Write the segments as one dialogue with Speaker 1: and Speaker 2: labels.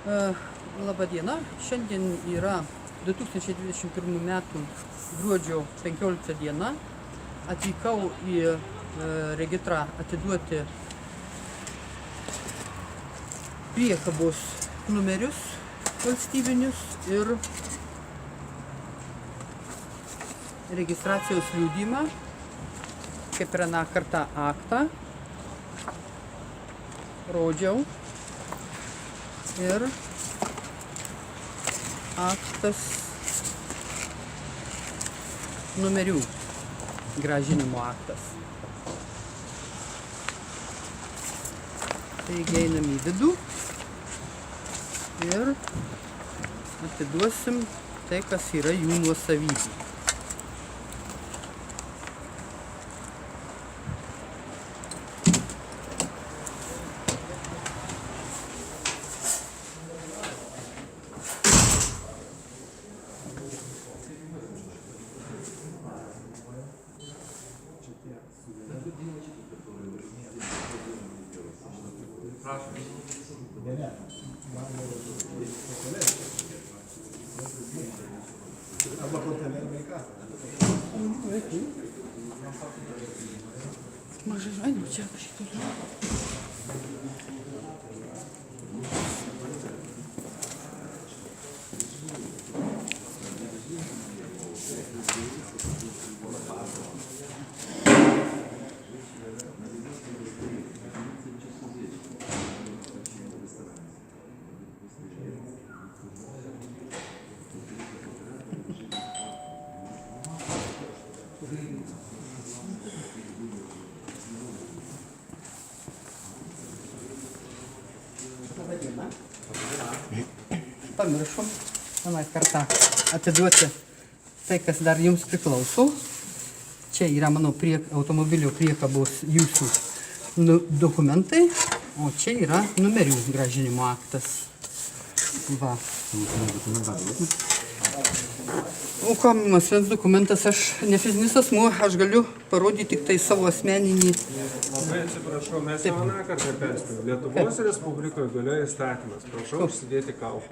Speaker 1: Labą dieną. Šiandien yra 2021 metų gruodžio 15 diena. Atvykau į regitrą atiduoti priekabos numerius valstybinius ir registracijos liudijimą, kaip ir aną kartą aktą. Rodžiau ir aktas numerių grąžinimo aktas. Taigi einam į vidų ir atiduosim tai, kas yra jų nuosavybė.
Speaker 2: Arba kortelė vaiką.
Speaker 1: Mažai žmonių čia kažkaip. Pamiršom vieną kartą atiduoti tai, kas dar jums priklauso. Čia yra mano automobilio priekabos jūsų dokumentai, o čia yra numerių grąžinimo aktas. Va. O kam asmens dokumentas, aš ne fizinis asmuo, aš galiu parodyti tik tai savo asmeninį.
Speaker 3: Labai atsiprašau, mes jau vieną kartą perspėjome. Lietuvos Respublikoje galioja įstatymas. Prašau užsidėti kaukę.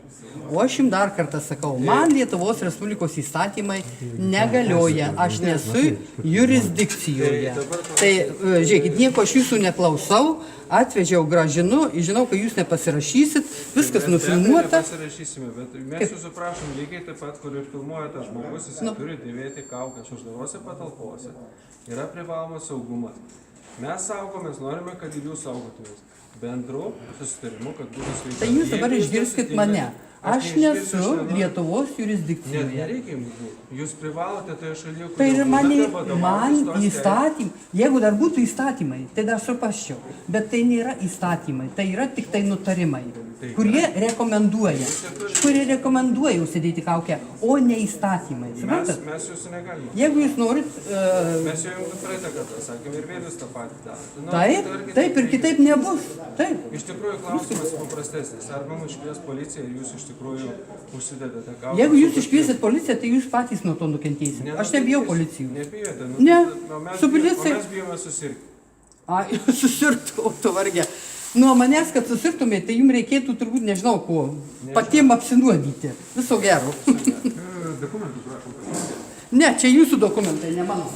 Speaker 1: O aš jums dar kartą sakau, man Lietuvos Respublikos įstatymai negalioja, aš nesu jurisdikcijoje. Tai, žiūrėkit, nieko aš jūsų neklausau, atvežiau, grąžinu, žinau, kad jūs nepasirašysit, viskas nufilmuota.
Speaker 3: Nepasirašysime, bet mes jūsų prašom lygiai taip pat, kur ir filmuoja tas žmogus, jis turi dėvėti kaukę uždarose patalpose. Yra privalomas saugumas. Mes saugomės, norime, kad ir jūs saugotumės. Bendru susitarimu, kad būtų sveika.
Speaker 1: Tai jūs dabar išgirskit mane. Aš nesu Lietuvos jurisdikcijoje.
Speaker 3: Nereikia jums būti. Jūs privalote toje šalyje, kur
Speaker 1: Tai ir man įstatymai. Jeigu dar būtų įstatymai, tai dar suprasčiau. Bet tai nėra įstatymai, tai yra tik tai nutarimai, kurie rekomenduoja užsidėti kaukę, o ne įstatymai. Suprantat?
Speaker 3: Mes jūsų negalime.
Speaker 1: Jeigu jūs norit...
Speaker 3: Mes jau jums praeitą kartą sakėm ir vėlius tą patį darome.
Speaker 1: Taip ir kitaip nebus. Taip.
Speaker 3: Iš tikrųjų, klausimas paprastesnis. Ar mums iškvies policija ir jūs iš tikrųjų užsidedate kaukę?
Speaker 1: Jeigu jūs iškviesit policiją, tai jūs patys nuo to nukentėsit. Aš nebijau policijų.
Speaker 3: Nebijote?
Speaker 1: Ne,
Speaker 3: Mes
Speaker 1: su policija.
Speaker 3: Mes bijome susirgti.
Speaker 1: Ai, susirgtų, tu vargė. Nuo manęs, kad susirgtumėte, tai jums reikėtų turbūt nežinau ko, patiem apsinuodyti. Viso gero.
Speaker 3: Dokumentų prašom.
Speaker 1: Ne, čia jūsų dokumentai, ne mano.